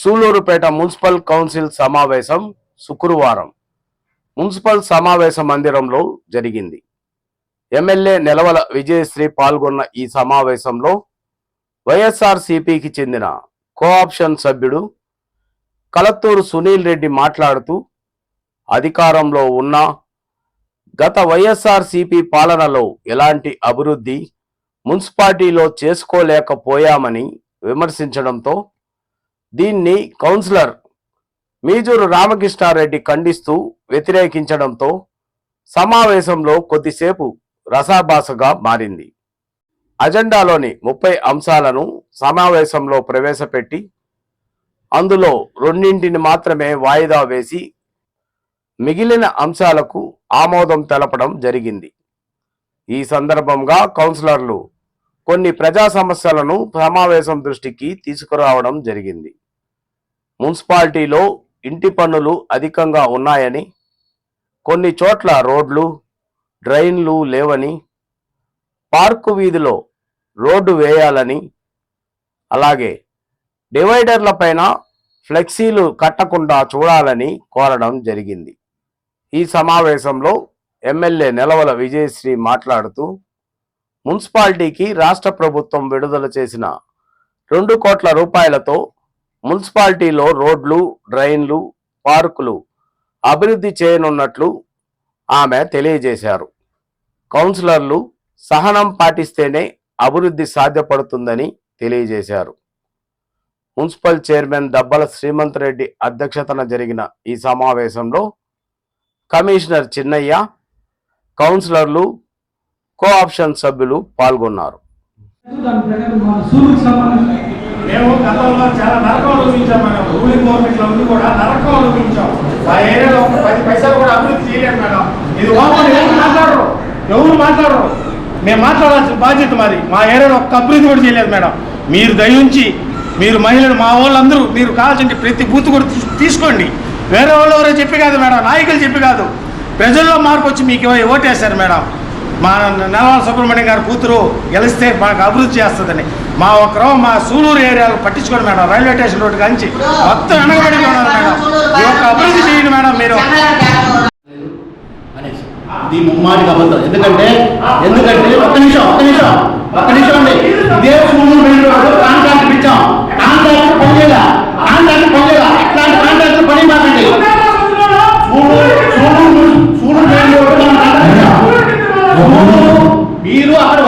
Sullurpeta municipal council సమావేశం శుక్రవారం municipal సమావేశ మందిరంలో జరిగింది. ఎమ్మెల్యే నెలవల విజయశ్రీ పాల్గొన్న ఈ సమావేశంలో వైఎస్ఆర్సీపీకి చెందిన కోఆప్షన్ సభ్యుడు కలత్తూరు సునీల్ రెడ్డి మాట్లాడుతూ, అధికారంలో ఉన్న గత వైఎస్ఆర్సీపీ పాలనలో ఎలాంటి అభివృద్ధి మున్సిపాలిటీలో చేసుకోలేకపోయామని విమర్శించడంతో దీన్ని కౌన్సిలర్ మీజూరు రామకృష్ణారెడ్డి ఖండిస్తూ వ్యతిరేకించడంతో సమావేశంలో కొద్దిసేపు రసాభాసగా మారింది. అజెండాలోని 30 అంశాలను సమావేశంలో ప్రవేశపెట్టి అందులో 2 మాత్రమే వాయిదా వేసి మిగిలిన అంశాలకు ఆమోదం తెలపడం జరిగింది. ఈ సందర్భంగా కౌన్సిలర్లు కొన్ని ప్రజా సమస్యలను సమావేశం దృష్టికి తీసుకురావడం జరిగింది. మున్సిపాలిటీలో ఇంటి పన్నులు అధికంగా ఉన్నాయని, కొన్ని చోట్ల రోడ్లు, డ్రైన్లు లేవని, పార్కు వీధిలో రోడ్డు వేయాలని, అలాగే డివైడర్ల పైన ఫ్లెక్సీలు కట్టకుండా చూడాలని కోరడం జరిగింది. ఈ సమావేశంలో ఎమ్మెల్యే నెలవల విజయశ్రీ మాట్లాడుతూ, మున్సిపాలిటీకి రాష్ట్ర ప్రభుత్వం విడుదల చేసిన 2 కోట్ల రూపాయలతో మున్సిపాలిటీలో రోడ్లు, డ్రైన్లు, పార్కులు అభివృద్ధి చేయనున్నట్లు ఆమె తెలియజేశారు. కౌన్సిలర్లు సహనం పాటిస్తేనే అభివృద్ధి సాధ్యపడుతుందని తెలియజేశారు. మున్సిపల్ చైర్మన్ దబ్బల శ్రీమంత్ రెడ్డి అధ్యక్షతన జరిగిన ఈ సమావేశంలో కమిషనర్ చిన్నయ్య, కౌన్సిలర్లు, కోఆప్షన్ సభ్యులు పాల్గొన్నారు. మేము గతంలో చాలా నరకం అనుభవించాం. మనం రూలింగ్ గవర్నమెంట్లో ఉండి కూడా నరకం అనుభవించాం. ఆ ఏరియాలో 10 పైసలు కూడా అభివృద్ధి చేయలేదు మేడం. ఇది ఓపెన్ ఎవరు మాట్లాడరు. మేము మాట్లాడాల్సిన బాధ్యత మాది. మా ఏరియాలో ఒక్క అభివృద్ధి కూడా చేయలేదు మేడం. మీరు దయించి మీరు మహిళలు, మా వాళ్ళందరూ మీరు కావాల్సిన ప్రతి బూత్ కూడా తీసుకోండి. వేరే వాళ్ళు ఎవరో చెప్పి కాదు మేడం, నాయకులు చెప్పి కాదు, ప్రజల్లో మార్పు వచ్చి మీకు ఓటేశారు మేడం. మా నెలవాల సుబ్రహ్మణ్యం గారి కూతురు గెలిస్తే మాకు అభివృద్ధి చేస్తుందని మా ఒక్కరో మా సూలూరు ఏరియాలో పట్టించుకోండి మేడం. రైల్వే స్టేషన్ రోడ్డు కంచి మొత్తం వెనకబడి ఉన్నారు మేడం. ఈ యొక్క అభివృద్ధి చేయండి మేడం మీరు. ఇది ముమ్మాటికి అబద్ధం. ఎందుకంటే ఒక్క నిమిషం అండి. ఇదే సూలూరు మెయిన్ రోడ్డు కాంట్రాక్ట్ ఇచ్చాం. కాంట్రాక్ట్ పనిచేయాలా ఇట్లాంటి కాంట్రాక్ట్ పని మాకండి. సూలూరు మెయిన్ రోడ్డు మీరు అక్కడ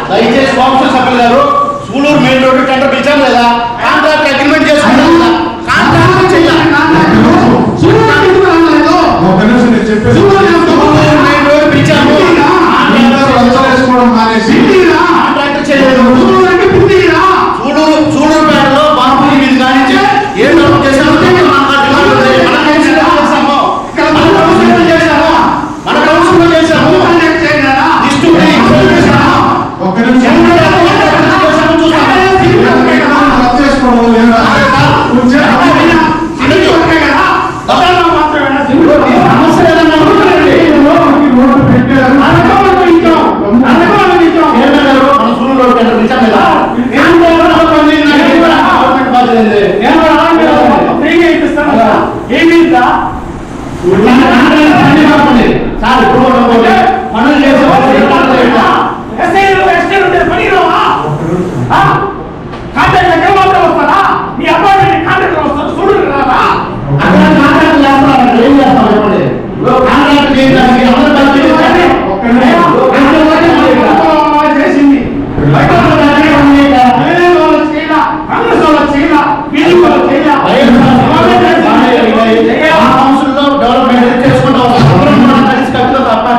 దయచేసి కౌన్సిల్ సభ్యులు గారు, సూలూరు మెయిన్ రోడ్డు టెండర్ పిలిచాం లేదా? కాంట్రాక్ట్ అగ్రిమెంట్ చేసుకున్నాం. కాంట్రాక్ట్ చేయాలి. మెయిన్ రోడ్డు పిలిచాము, కాంట్రాక్ట్ చేయలేదు. సూలూరుపేటలో బాంబులు మీద కానించి ఏం డెవలప్ చేశాము? మన కౌన్సిల్ చేశాము.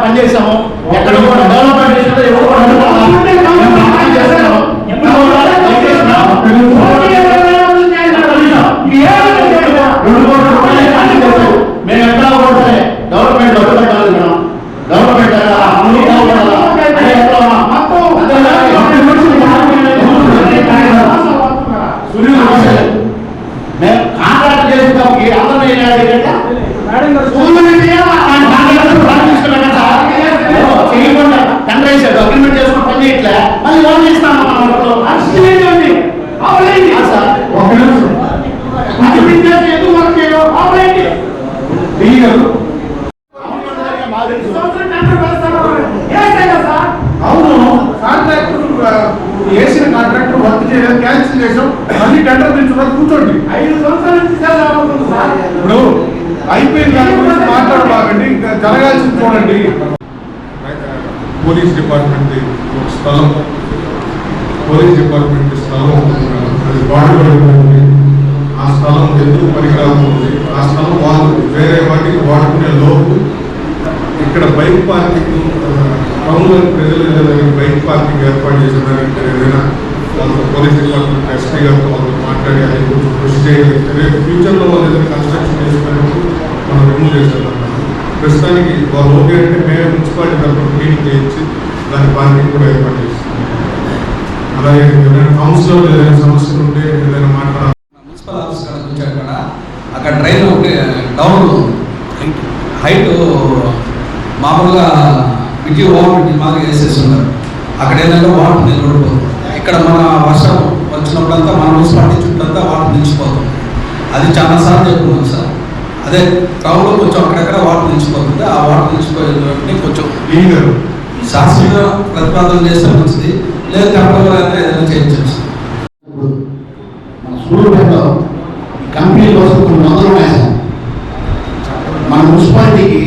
పనిచేసాము. ఎక్కడ కూడా డెవలప్మెంట్ చేయకుండా టెండర్ వేసాడు, అగ్రిమెంట్ చేసుకుని పని చేయట్లే, మళ్ళీ లోన్ ఇస్తాను సార్. ఒక నిమిషం. అగ్రిమెంట్ చేసి ఎందుకు వర్క్ చేయడం? ఆపలేండి. లీగల్ అవును, కాంట్రాక్టర్ వేసిన కాంట్రాక్టర్ వర్క్ చేయలేదు, క్యాన్సిల్ చేసాం, మళ్ళీ టెండర్ తెచ్చున్నారు. కూర్చోండి. 5 సంవత్సరాల నుంచి సార్ ఇప్పుడు అయిపోయిన దాని గురించి మాట్లాడబాకండి, ఇంకా జరగాల్సింది చూడండి. పోలీస్ డిపార్ట్మెంట్ ఒక స్థలం, పోలీస్ డిపార్ట్మెంట్ స్థలం అది వాడబడుతుంది. ఆ స్థలం ఎందుకు పనికిరాతుంది? ఆ స్థలం వాళ్ళు వేరే వాటికి వాడుకునే లోపు ఇక్కడ బైక్ పార్కింగ్ టౌన్లో ప్రజల దగ్గర బైక్ పార్కింగ్ ఏర్పాటు చేసేదానికి ఏదైనా వాళ్ళ పోలీస్ డిపార్ట్మెంట్ ఎస్పీ గారితో వాళ్ళు మాట్లాడి అది కొంచెం కృషి చేయగలిగితే రేపు ఫ్యూచర్లో వాళ్ళు ఏదైనా కన్స్ట్రక్షన్ చేసుకున్నప్పుడు మనం రిమూవ్ చేసేదాం. ప్రస్తుతానికి వాళ్ళు ఓకే అంటే మేము మున్సిపాలిటీ తరఫున మీటింగ్ చేయించి దాని పార్కింగ్ కూడా ఏర్పాటు చేస్తాం. అలాగే ఏదైనా కౌన్సిలర్ ఏదైనా సమస్యలు ఉంటే ఏదైనా మాట్లాడాలి. మున్సిపల్ ఆఫీస్ కాడికి వచ్చాడు కదా, అక్కడ డ్రైన్ ఒకటి డౌన్ హైట్ మామూలుగా బ్రిడ్జి ఓవర్ బ్రిడ్జి మాదిరిగా వేసేసి ఉన్నారు. అక్కడ ఏంటంటే వాటర్ నిలబడిపోతుంది. ఇక్కడ మన వర్షం వచ్చినప్పుడంతా మన మున్సిపాలిటీ చుట్టంతా వాటర్ నిలిచిపోతుంది. అది చాలా సార్లు చెప్పుకున్నాం సార్. అదే టౌన్లో కొంచెం అక్కడక్కడ వాటర్ నిలిచిపోతుంది. ఆ వాటర్ నిలిచిపోయేటువంటి కొంచెం లీగల్ శాస్త్రీయ ప్రతిపాదన చేస్తే మంచిది, లేదు కంపెనీలో ఏదైనా చేయించవచ్చు. ఇప్పుడు మన సూళ్ళూరుపేటలో కంపెనీ కోసం కొన్ని వందలు ఉన్నాయి సార్. మన మున్సిపాలిటీకి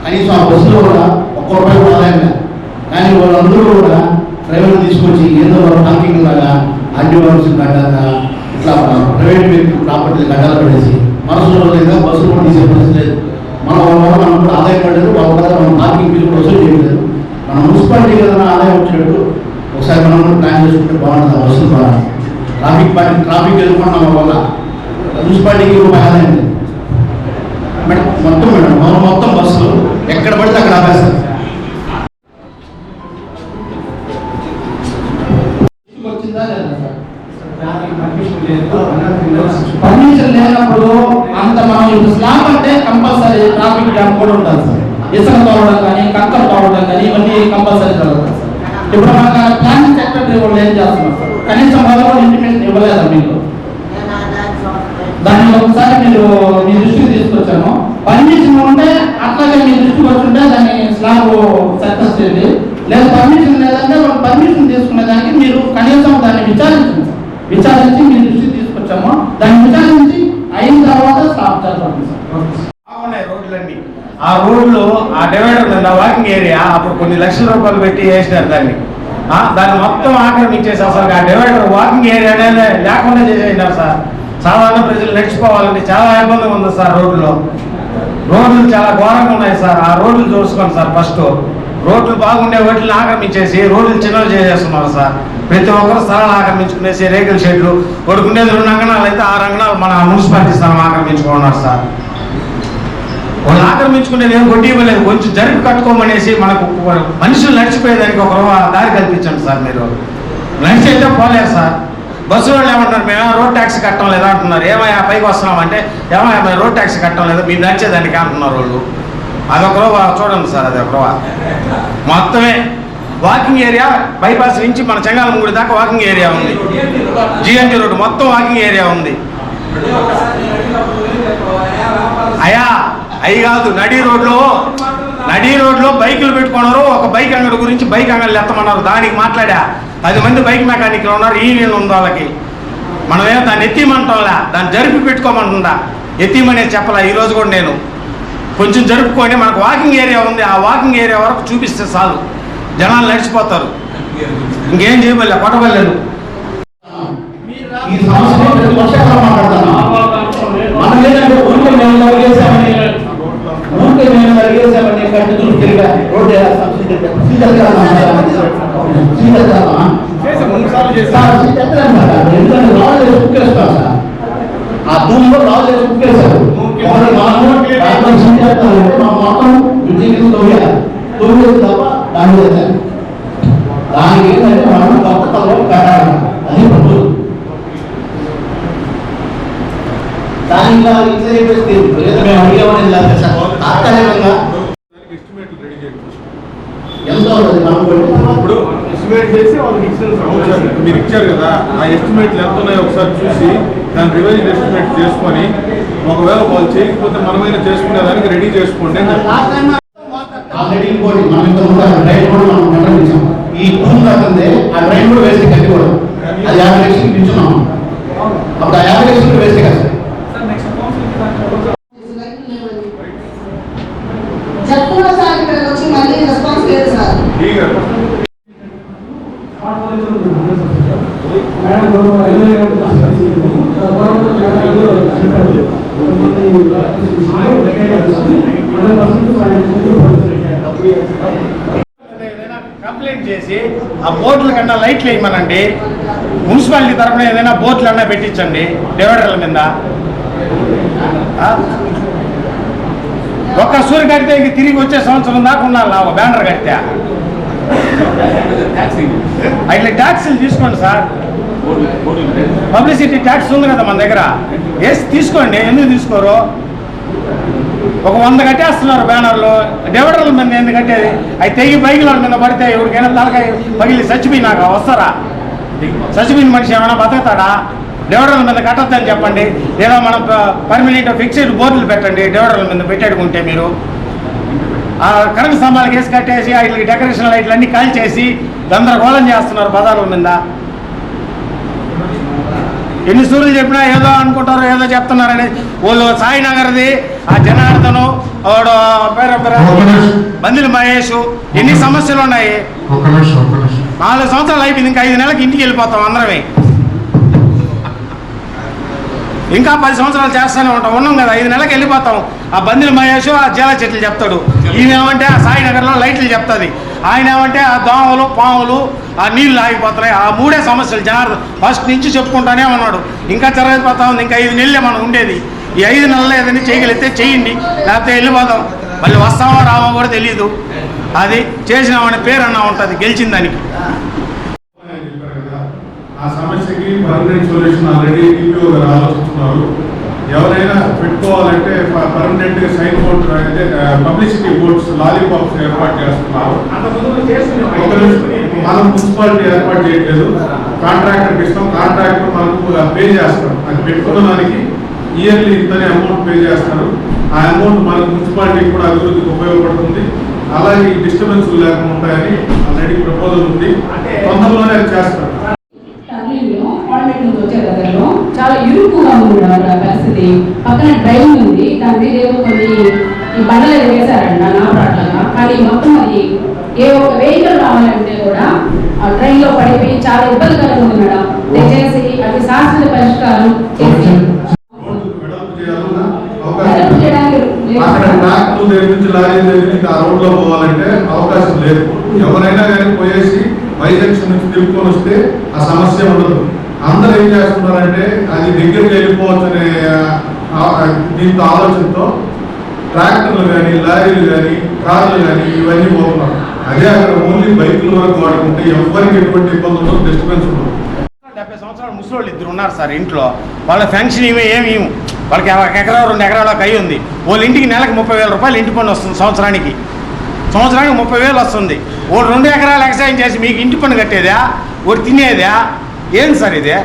కనీసం ఆ బస్సులో కూడా ₹1 కూడా ఆదాయం లేదు. కానీ వాళ్ళందరూ కూడా డ్రైవర్లు తీసుకొచ్చి ఏదో పార్కింగ్ లాగా ఆర్టీఓస్ కట్టాక ఇట్లా ప్రైవేట్ వ్యక్తులు ప్రాపర్టీలు కట్టాలు పడేసి మనసులో లేదా బస్సులు కూడా తీసే పరిస్థితి లేదు. మన వాళ్ళ వల్ల మనం కూడా ఆదాయం పడలేదు, వాళ్ళ వల్ల మనం పార్కింగ్ ఫీజు కూడా వసూలు చేయలేదు. మన మున్సిపాలిటీకి ఏదైనా ఆదాయం వచ్చినట్టు ఒకసారి మనం కూడా ప్లాన్ చేసుకుంటే బాగుంటుంది. ఆ బస్సులు బాగా ట్రాఫిక్ ఎదుర్కొన్నాం వల్ల మున్సిపాలిటీకి ఆదాయం లేదు. మేడం మొత్తం బస్సులు ఎక్కడ పడితే అక్కడ ఆపేస్తారు. పర్మిషన్ లేనప్పుడు అంత మనం ఇప్పుడు స్లాబ్ అంటే కంపల్సరీ ట్రాఫిక్ జామ్ కూడా ఉంటుంది సార్. ఇసుక తోవడం కానీ కక్కలు తోవడం కానీ ఇవన్నీ కంపల్సరీ జరుగుతుంది సార్. ఇప్పుడు మనకు ప్లానింగ్ సెక్రటరీ వాళ్ళు ఏం చేస్తున్నారు సార్, కనీసం మొదలు ఇంటిమేషన్ ఇవ్వలేదా మీకు? దాన్ని ఒకసారి మీరు మీ దృష్టికి తీసుకొచ్చాను. పర్మిషన్ ఉంటే అట్లాగే మీ దృష్టికి వచ్చుంటే దాన్ని స్లాబ్ సక్సెస్ చేయండి. లేదా పర్మిషన్ లేదంటే వాళ్ళు పర్మిషన్ తీసుకునే దానికి మీరు కనీసం దాన్ని విచారించి మీ దృష్టికి తీసుకొచ్చాము. దాన్ని విచారించి అయిన తర్వాత స్లాబ్ చేస్తాం సార్. బాగున్నాయి రోడ్లన్నీ. ఆ రోడ్లు ఆ డివైడర్ ఉంది, ఆ వాకింగ్ ఏరియా అప్పుడు కొన్ని లక్షల రూపాయలు పెట్టి వేసినారు దాన్ని. దాన్ని మొత్తం ఆక్రమించేసి అసలు ఆ డివైడర్ వాకింగ్ ఏరియా అనేది లేకుండా చేసేసినారు సార్. సాధారణ ప్రజలు నడిచిపోవాలంటే చాలా ఇబ్బందిగా ఉంది సార్. రోడ్లు చాలా ఘోరంగా ఉన్నాయి సార్. ఆ రోడ్లు చూసుకోండి సార్. ఫస్ట్ రోడ్లు బాగుండే వాటిని ఆక్రమించేసి రోడ్లు చిన్నలు చేసేస్తున్నారు సార్. ప్రతి ఒక్కరు స్థలాలు ఆక్రమించుకునేసి రేకుల షెడ్లు కొడుకునేది 2 అంగనాలు అయితే 6 అంగనాలు మన మున్సిపాలిటీ స్థలం ఆక్రమించుకున్నారు సార్. వాళ్ళు ఆక్రమించుకునేది ఏం కొట్టి ఇవ్వలేదు, కొంచెం జరిపి కట్టుకోమనేసి మనకు మనుషులు నడిచిపోయేదానికి ఒక దారి కల్పించండి సార్. మీరు నడిచి అయితే పోలేదు సార్. బస్సు వాళ్ళు ఏమంటారు, మేము రోడ్ ట్యాక్స్ కట్టడం లేదా అంటున్నారు. ఏమయ్యా పైకి వస్తున్నామంటే ఏమయ్యా మేము రోడ్ ట్యాక్స్ కట్టడం లేదా, మీరు నడిచేదానికి అంటున్నారు వాళ్ళు. అదొక రో చూడండి సార్, అది ఒక రో మొత్తమే వాకింగ్ ఏరియా. బైపాస్ నుంచి మన చెంగాలం గుడి దాకా వాకింగ్ ఏరియా ఉంది. జిఎన్టీ రోడ్డు మొత్తం వాకింగ్ ఏరియా ఉంది. అయి కాదు, నడి రోడ్లో బైకులు పెట్టుకున్నారు. ఒక బైక్ అంగడి గురించి బైక్ అంగడిలు ఎత్తమన్నారు. దానికి మాట్లాడా 10 మంది బైక్ మెకానిక్లు ఉన్నారు. ఈ నీళ్ళు ఉంది వాళ్ళకి. మనమేమో దాన్ని ఎత్తిమంటాంలా, దాన్ని జరిపి పెట్టుకోమంటుందా. ఎత్తిమనే చెప్పాలా. ఈరోజు కూడా నేను కొంచెం జరుపుకొని మనకు వాకింగ్ ఏరియా ఉంది. ఆ వాకింగ్ ఏరియా వరకు చూపిస్తే చాలు, జనాలు నడిచిపోతారు. ఇంకేం చేయబోలే, కొట్టబోలేదు. ఈ సమస్య ప్రతి వర్షాకాలం మాట్లాడతాను. మనం ఏంటంటే ఊరికే మేము అడిగేసామని కట్టుకుని తిరిగా రోడ్డు ఎందుకంటే రాళ్ళు వేసి కుక్కేస్తాం సార్. ఆ భూమిలో రాళ్ళు వేసి కుక్కేశారు. మొత్తం విజయగిరి తొమ్మిది తప్ప దానికి ఏంటంటే మనం కొత్త తల్లో పెట్టాలి. అది ప్రభుత్వం దానిలో ఇట్లా చెప్పేసి మేము అడిగేవాడిని తాత్కాలికంగా ఎంతో చేసి వాళ్ళకి ఇచ్చిన మీరు ఇచ్చారు కదా, ఆ ఎస్టిమేట్లు ఎంత ఉన్నాయో ఒకసారి చూసి దాన్ని రివైజ్ ఎస్టిమేట్ చేసుకొని ఒకవేళ వాళ్ళు చేయకపోతే మనమైనా చేసుకునేదానికి రెడీ చేసుకోండి అని చెప్తాను. ఆల్రెడీ ఇంకోటి మనం ఇంతకుముందు డ్రైన్ కూడా మనం నిర్వహించాం. ఈ టూల్ రాకుందే ఆ డ్రైన్ కూడా వేస్ట్ కట్టి కూడా అది 50 లక్షలు ఇచ్చున్నాం. అప్పుడు ఆ 50 లక్షలు వేస్ట్ కదా సార్. చెప్తున్నా సార్, ఇక్కడికి వచ్చి మళ్ళీ రెస్పాన్స్ లేదు సార్. కంప్లైంట్ చేసి ఆ బోర్డుల కన్నా లైట్లు వేయమనండి. మున్సిపాలిటీ తరఫున ఏదైనా బోర్డులు అన్నా పెట్టించండి డివైడర్ల మీద. ఒక్క సూర్య కడితే ఇంక తిరిగి వచ్చే సంవత్సరం దాకా ఉండాలి. బ్యానర్ కడితే అట్లా ట్యాక్సీలు తీసుకోండి సార్. పబ్లిసిటీ ట్యాక్స్ ఉంది కదా మన దగ్గర, వేసి తీసుకోండి. ఎందుకు తీసుకోరు? ఒక 100 కట్టేస్తున్నారు బ్యానర్లు. డివైడర్ల మీద ఎందుకు కట్టేది? అవి తెగి బైకుల మీద పడితే ఎవరికైనా తలకాయ పగిలి చచ్చిపోయినాక వస్తారా? చచ్చిపోయిన మనిషి ఏమైనా బతుకుతాడా? డివైడర్ల మీద కట్టొద్దని చెప్పండి. లేదా మనం పర్మనెంట్ ఫిక్స్డ్ బోర్డులు పెట్టండి డివైడర్ల మీద పెట్టేడుకుంటే. మీరు ఆ కరెంట్ స్తంభాలకు వేసి కట్టేసి వాటికి డెకరేషన్ లైట్లు అన్నీ కాల్ చేసి గందరగోళం చేస్తున్నారు బజార్ల మీద. ఎన్ని సూర్యులు చెప్పినా ఏదో అనుకుంటారు, ఏదో చెప్తున్నారని. వాళ్ళు సాయినగర్ది ఆ జనార్దను బందిలి మహేష్, ఎన్ని సమస్యలు ఉన్నాయి. 4 సంవత్సరాలు అయిపోయింది, ఇంకా 5 నెలలకు ఇంటికి వెళ్ళిపోతాం అందరమే. ఇంకా 10 సంవత్సరాలు చేస్తూనే ఉన్నాం కదా, 5 నెలలకు వెళ్ళిపోతాం. ఆ బందిలి మహేష్ ఆ జీల చెట్లు చెప్తాడు, ఈయనేమంటే ఆ సాయినగర్లో లైట్లు చెప్తుంది, ఆయన ఏమంటే ఆ దోమలు పాములు ఆ నీళ్లు ఆగిపోతున్నాయి. ఆ 3 సమస్యలు జనార్దన్ ఫస్ట్ నుంచి చెప్పుకుంటానే ఉన్నాడు. ఇంకా జరగకపోతా ఉంది. ఇంకా 5 నెలలే మనం ఉండేది. ఈ 5 నెలలు ఏదైనా చేయగలిగితే చేయండి, లేకపోతే వెళ్ళిపోతాం. మళ్ళీ వస్తామో రామో కూడా తెలియదు. అది చేసినామనే పేరు అన్నా ఉంటుంది గెలిచిన దానికి. ఆ సమస్యకి పర్మనెంట్ సొల్యూషన్ ఆల్రెడీ టీపీఓ గారు ఆలోచిస్తున్నారు. ఎవరైనా పెట్టుకోవాలంటే పర్మనెంట్ సైన్ బోర్డు అయితే పబ్లిసిటీ బోర్డ్స్ లాలీపాప్స్ ఏర్పాటు చేస్తున్నారు. మనం మున్సిపాలిటీ ఏర్పాటు చేయట్లేదు, కాంట్రాక్టర్కి ఇస్తాం. కాంట్రాక్టర్ మనకు పే చేస్తారు. అది పెట్టుకున్న దానికి ఇయర్లీ ఇంతనే అమౌంట్ పే చేస్తారు. ఆ అమౌంట్ మనకు మున్సిపాలిటీకి కూడా అభివృద్ధికి ఉపయోగపడుతుంది. అలాగే డిస్టర్బెన్స్ లేకుండా ఉంటాయని ఆల్రెడీ ప్రపోజల్ ఉంది. తొందరలోనే అది చేస్తారు. చాలా ఇరుకుగా ఉంది పరిస్థితి. పక్కన డ్రైన్ ఉంది, దాని మీద ఏదో కొన్ని ఈ బండలు వేశారంట నాపరాట్లుగా. కానీ మొత్తం అది ఏ ఒక్క వెహికల్ రావాలంటే కూడా ఆ ట్రైన్ లో పడిపోయి చాలా ఇబ్బందికరంగా ఉంది మేడం. దయచేసి అది శాశ్వత పరిష్కారం చేసి అక్కడ ట్రాక్టర్ దగ్గర నుంచి లారీ దగ్గర నుంచి ఆ రోడ్ లో పోవాలంటే అవకాశం లేదు. ఎవరైనా కానీ పోయేసి వైజంక్షన్ నుంచి తిప్పుకొని వస్తే ఆ సమస్య ఉండదు. అందరూ ఏం చేస్తున్నారంటే అది దగ్గరికి వెళ్ళిపోవచ్చు అనే దీంతో ఆలోచనతో ట్రాక్టర్లు కానీ లారీలు కానీ కార్లు కానీ ఇవన్నీ పోతున్నారు. అదే అక్కడ ఓన్లీ బైకుల వరకు వాడుకుంటే ఎవరికి ఎటువంటి ఇబ్బంది ఉండదు, డిస్టర్బెన్స్ ఉండదు. 70 సంవత్సరాల ముసలోళ్ళు 2 ఉన్నారు సార్ ఇంట్లో. వాళ్ళ ఫంక్షన్ ఏమి వాళ్ళకి 1 ఎకరా 2 ఎకరాల కై ఉంది. వాళ్ళ ఇంటికి నెలకు 30,000 రూపాయలు ఇంటి పన్ను వస్తుంది. సంవత్సరానికి 30,000 వస్తుంది. వాళ్ళు 2 ఎకరాలు ఎక్సైజ్ చేసి మీకు ఇంటి పన్ను కట్టేదా? ఒకటి తినేదా? ఏంది సార్ ఇదే?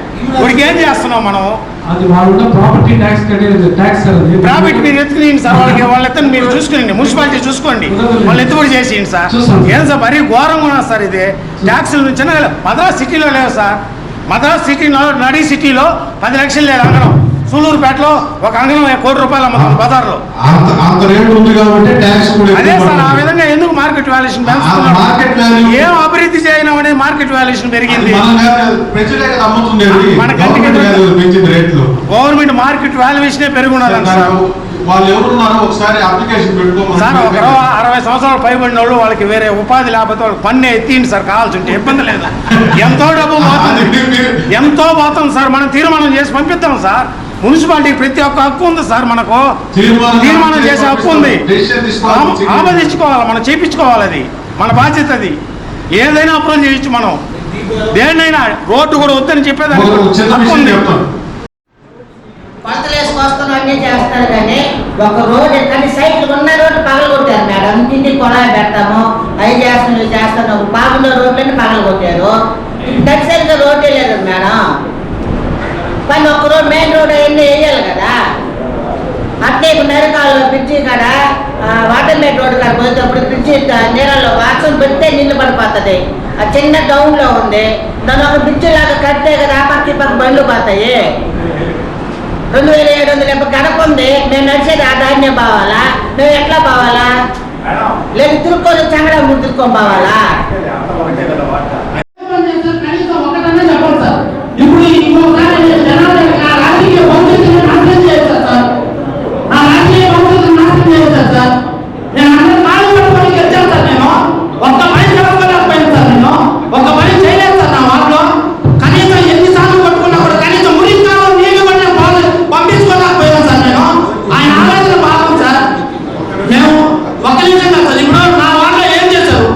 వాడికి ఏం చేస్తున్నాం మనం? అది వాళ్ళ ప్రాపర్టీ ట్యాక్స్ కట్టేది. ట్యాక్స్ ప్రాఫిట్ మీరు ఎత్తుకునేయండి సార్. వాళ్ళ ఎత్తని మీరు చూసుకోండి, మున్సిపాలిటీ చూసుకోండి, వాళ్ళు ఎత్తుబడి చేసేయండి సార్. ఏం సార్ మరీ ఘోరంగా ఉన్నారు సార్. ఇది ట్యాక్సుల నుంచి మద్రాస్ సిటీలో లేవు సార్. మద్రాస్ సిటీలో నడి సిటీలో 10 లక్షలు లేదు అంగనం. సూలూరుపేటలో ఒక అంగనం 1 కోటి రూపాయలు అమ్ముతుంది బజార్లో. అంత రేటు ఉంది కాబట్టి ట్యాక్స్ కూడా అదే సార్. ఆ విధంగా ఎందుకు మార్కెట్ వాల్యుయేషన్ పెంచుతున్నారు? ఏం అభివృద్ధి చేయడం అనేది మార్కెట్ వాల్యుయేషన్ పెరిగింది. మన కంటికి గవర్నమెంట్ మార్కెట్ వాల్యుయేషనే పెరుగున్నది సార్. వాళ్ళు ఎవరున్నారో ఒకసారి అప్లికేషన్ పెట్టుకోమని సార్. ఒక 60 సంవత్సరాలు పైబడిన వాళ్ళు వాళ్ళకి వేరే ఉపాధి లేకపోతే వాళ్ళకి పన్ను ఎత్తిండి సార్. కావాల్సి ఉంటే ఇబ్బంది లేదు. ఎంతో డబ్బు పోతుంది, ఎంతో పోతుంది సార్. మనం తీర్మానం చేసి పంపిద్దాం సార్. మున్సిపాలిటీకి ప్రతి ఒక్క హక్కు ఉంది సార్. మనకు తీర్మానం చేసే హక్కు ఉంది. ఆమోదించుకోవాలి, మనం చేయించుకోవాలి. అది మన బాధ్యత. అది ఏదైనా అప్రూవల్ చేయొచ్చు మనం. దేన్నైనా రోడ్డు కూడా వద్దని చెప్పేదాన్ని హక్కు ఉంది. కొత్తలు వేసుకొస్తాను అన్నీ చేస్తారు కానీ ఒక రోడ్డు కానీ సైకిల్ ఉన్న రోడ్డు పగలగొట్టారు మేడం. ఇంటింటికి కొడాయి పెడతాము, అవి చేస్తున్నారు బాగున్న రోడ్లన్నీ పగలు కొట్టారు దర్శనంగా రోడ్డే లేదు మేడం కానీ ఒక్క రోడ్ మెయిన్ రోడ్ అవన్నీ వేయాలి కదా అట్లే నరకాలు బ్రిడ్జి కాడ వాటర్ మెయిన్ రోడ్ కాడ పోయేటప్పుడు బ్రిడ్జి నీళ్ళలో వాసన పెడితే నీళ్ళు పడిపోతుంది ఆ చిన్న డౌన్లో ఉంది దాని ఒక బ్రిడ్జి లాగా కడితే కదా ఆ పక్క ఈ పక్క బండ్లు పోతాయి 2700 గడప ఉంది మేము నడిచేది ఆ దాన్యం పోవాలా మేము ఎట్లా పోవాలా లేదు తిరుక్కొని చంగడ తిరుక్కొని పోవాలా ఇప్పుడు ఇంకోసారి జనాలు నా రాజకీయ భవిష్యత్తును నాశనం చేస్తారు సార్ నా రాజకీయ భవిష్యత్తును నాశనం చేస్తారు సార్ నేను అందరూ కాళ్ళు పట్టుకొని గెలిచాను సార్ నేను ఒక్క పని చేసుకోలేకపోయాను సార్ నేను ఒక్క పని చేయలేదు సార్ నా వాటిలో కనీసం ఎన్నిసార్లు పట్టుకున్నా కూడా కనీసం మురిస్తాను నీళ్లు పడిన పంపించుకోలేకపోయాను సార్ నేను ఆయన ఆలోచన భాగం సార్ మేము ఒక్క నిమిషం కాదు సార్ ఇప్పుడు నా వాటిలో ఏం చేశారు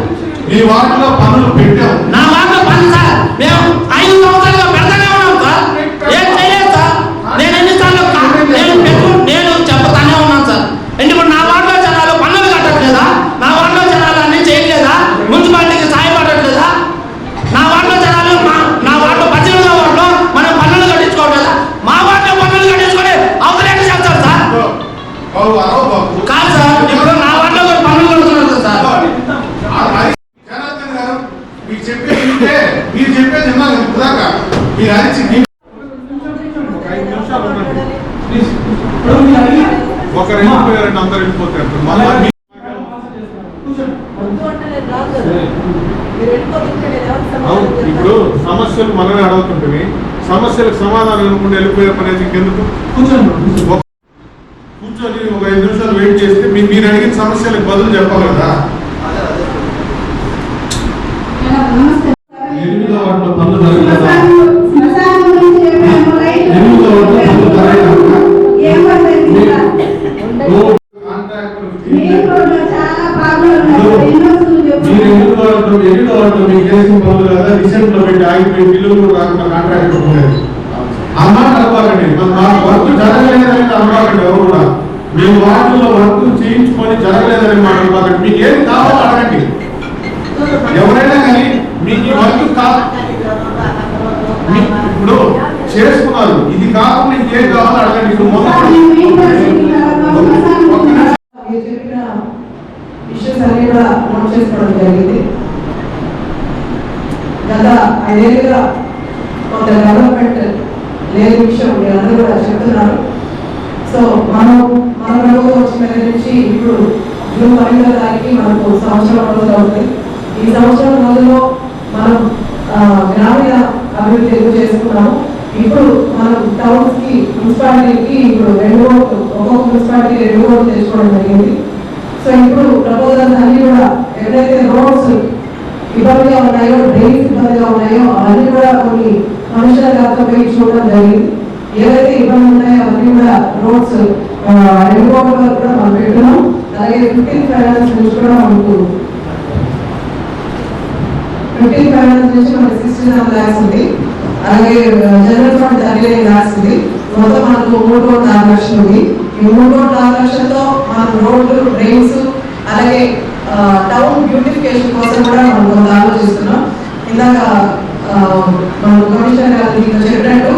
మీ వాటిలో పనులు పెట్టాం నా వాటిలో పని సార్ మేము 5 సంవత్సరాలుగా పెడతానే ఉన్నాం సార్ ఏం చేయలేదు సార్ నేను ఎన్నిసార్లు నేను చెప్తానే ఉన్నాను సార్ ఎందుకు నా వాటిలో జనాలు పన్నులు కట్టట్లేదా నా వాటిలో జనాలు అన్ని చేయట్లేదా మున్సిపాలిటీకి సాయపడట్లేదా నా వాటిలో జనాలు నా వాటిలో 18వ వాటిలో మనం పన్నులు కట్టించుకోవట్లేదా మా వాటిలో పన్నులు కట్టించుకొని అవసరం చేస్తారు సార్ కాదు సార్ ఇప్పుడు నా వాటిలో కూడా పన్నులు కడుతున్నారు సార్ జనార్దన్ గారు మీరు చెప్పేది విన్నాను ఇప్పుదాకా మీరు అరిచి ఒక 5 నిమిషాలు ఉండండి ఒకరు వెళ్ళిపోయారంటే అందరు వెళ్ళిపోతారు మళ్ళీ ఇప్పుడు సమస్యలు మనమే అడుగుతుంటే సమస్యలకు సమాధానం అనుకుంటే వెళ్ళిపోయే పని అయితే ఇంకెందుకు కూర్చొని ఒక 5 నిమిషాలు వెయిట్ చేస్తే మీరు అడిగిన సమస్యలకు బదులు చెప్పాలి కదా. ఎనిమిదో వాటిలో పనులు జరగలేదా? ఎనిమిదో వాటిలో పనులు జరగలేదా? ఎనిమిదో వాటిలో మీకు చేసిన పనులు కదా రిసెంట్ లో పెట్టి ఆగిపోయి బిల్లులు కూడా రాకుండా కాంట్రాక్ట్ పోలేదు. అమ్మాట అవ్వకండి వర్క్ జరగలేదని అమ్మకండి ఎవరు కూడా మీ వాటిలో వర్క్ చేయించుకొని జరగలేదని మాట అవ్వకండి. మీకు ఏం కావాలో అడగండి. ఎవరైనా కానీ మీకు వర్క్ ఇప్పుడు చేసుకున్నారు ఇది కాకుండా ఇంకేం కావాలో అడగండి. ఇప్పుడు ఇష్యూస్ అన్ని కూడా నోట్ చేసుకోవడం జరిగింది. గత 5 ఏళ్ళుగా కొంత డెవలప్మెంట్ లేని విషయం మీరందరూ కూడా చెప్తున్నారు. సో మన ప్రభుత్వం వచ్చిన దగ్గర నుంచి ఇప్పుడు జూన్ 12వ తారీఖు మనకు సంవత్సరం రోజులు అవుతుంది. ఈ సంవత్సరం రోజుల్లో మనం గ్రామీణ అభివృద్ధి ఎక్కువ చేసుకున్నాము. ఇప్పుడు మనం టౌన్స్ కి మున్సిపాలిటీకి ఇప్పుడు 2 కోట్లు ఒక్కొక్క మున్సిపాలిటీకి 2 కోట్లు తెచ్చుకోవడం జరిగింది. సో ఇప్పుడు ప్రపోజల్స్ అన్ని కూడా ఎవరైతే రోడ్స్ ఇబ్బందిగా ఉన్నాయో డ్రైన్స్ ఇబ్బందిగా ఉన్నాయో అవన్నీ కూడా కొన్ని మనుషుల గారితో చూడడం జరిగింది. ఏవైతే ఇబ్బంది ఉన్నాయో అవన్నీ కూడా రోడ్స్ 2 కోట్ల వరకు కూడా మనం పెట్టున్నాం. అలాగే 15 ఫైనాన్స్ నుంచి కూడా మనకు 15 ఫైనాన్స్ నుంచి మనకి 69 lakhs ఉంది. అలాగే జనరల్ ఫండ్ 39 lakhs ఉంది. మొత్తం మనకు 3,6 లక్షలు ఉంది. ఈ 3,6 లక్షలతో మనం రోడ్లు డ్రైన్స్ అలాగే టౌన్ బ్యూటిఫికేషన్ కోసం కూడా మనం కొంత ఆలోచిస్తున్నాం. ఇందాక మన కమిషనర్ గారు మీకు చెప్పినట్టు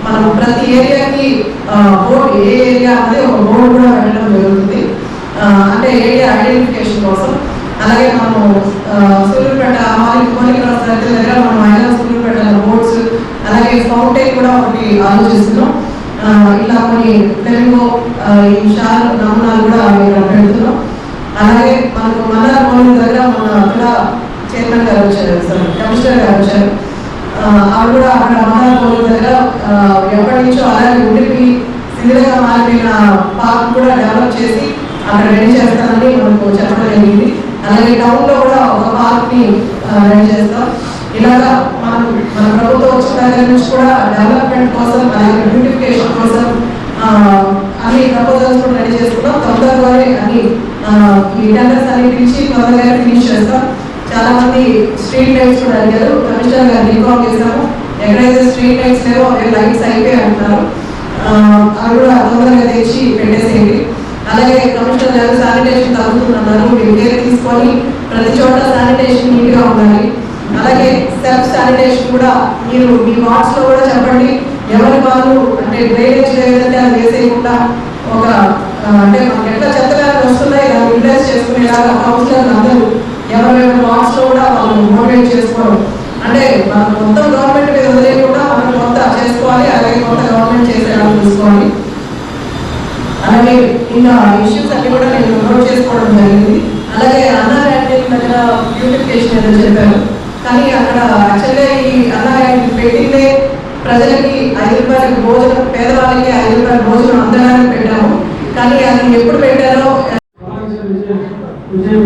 మనం ప్రతి ఏరియాకి బోర్డు ఏ ఏరియా అనేది ఒక బోర్డు కూడా వెళ్ళడం జరుగుతుంది. అంటే ఏరియా ఐడెంటిఫికేషన్ కోసం. అలాగే మనము సూర్యుపేట కోలిక్రాస్ దగ్గర మనం మహిళా సూర్యుపేట బోర్డ్స్ అలాగే ఫౌంటైన్ కూడా ఒకటి ఆలోచిస్తున్నాం. ఇలా కొన్ని తెలుగు ఈ షార్ నమూనాలు కూడా ఇక్కడ పెడుతున్నాం. అలాగే మనకు మన్నార్ దగ్గర మన కూడా చైర్మన్ గారు వచ్చారు, కమిషనర్ గారు వచ్చారు. ఆవిడ కూడా అక్కడ మన్నార్ దగ్గర ఎప్పటి నుంచో అలాగే ఉండిపి సిద్ధంగా మారిపోయిన పార్క్ కూడా డెవలప్ చేసి అక్కడ రెడీ చేస్తానని మనకు చెప్పడం జరిగింది. అలాగే టౌన్ లో కూడా ఒక పార్క్ ని రెడీ చేస్తాం. ఇలాగా మన ప్రభుత్వం వచ్చిన దగ్గర నుంచి కూడా డెవలప్మెంట్ కోసం అలాగే బ్యూటిఫికేషన్ కోసం అన్ని ప్రపోజల్స్ కూడా రెడీ చేసుకున్నాం. తొందరగానే అన్ని ఈ టెండర్స్ అన్ని పిలిచి తొందరగా ఫినిష్ చేస్తాం. చాలా మంది స్ట్రీట్ లైట్స్ కూడా అడిగారు, కమిషనర్ గారు రికాల్ చేశాము. ఎక్కడైతే స్ట్రీట్ లైట్స్ లేవో అవి లైట్స్ అయిపోయి అంటున్నారు, అవి కూడా తొందరగా తెచ్చి పెట్టేసేయండి. అలాగే కమిషనర్ గారు శానిటేషన్ తగ్గుతున్నారు, మీరు కేర్ తీసుకొని ప్రతి చోట శానిటేషన్ నీట్గా ఉండాలి. అలాగే సెల్ఫ్ శానిటేషన్ కూడా మీరు మీ వార్డ్స్లో కూడా చెప్పండి. ఎవరి వాళ్ళు అంటే డ్రైనేజ్ ఏదైతే అది వేసేయకుండా ఒక అంటే మనకి ఎట్లా చెత్తగా వస్తున్నాయి దాన్ని యూటిలైజ్ చేసుకునేలాగా కౌన్సిలర్లు అందరూ ఎవరెవరి వార్డ్స్లో కూడా వాళ్ళు మోటివేట్ చేసుకోవడం. అంటే మనం మొత్తం గవర్నమెంట్ మీద వదిలేయకుండా మనం కొత్త చేసుకోవాలి, అలాగే కొత్త గవర్నమెంట్ చేసేలా చూసుకోవాలి. అలాగే ఇంకా ఇష్యూస్ అన్ని కూడా నేను నోట్ చేసుకోవడం జరిగింది. అలాగే అన్నా క్యాంటీన్ దగ్గర బ్యూటిఫికేషన్ ఏదో చెప్పారు, కానీ అక్కడ యాక్చువల్గా ఈ అన్నా క్యాంటీన్ పెట్టిందే ప్రజలకి 5 రూపాయలకి భోజనం, పేదవాళ్ళకి 5 రూపాయల భోజనం అందడానికి పెట్టాము. కానీ అది ఎప్పుడు పెట్టారో విజయ్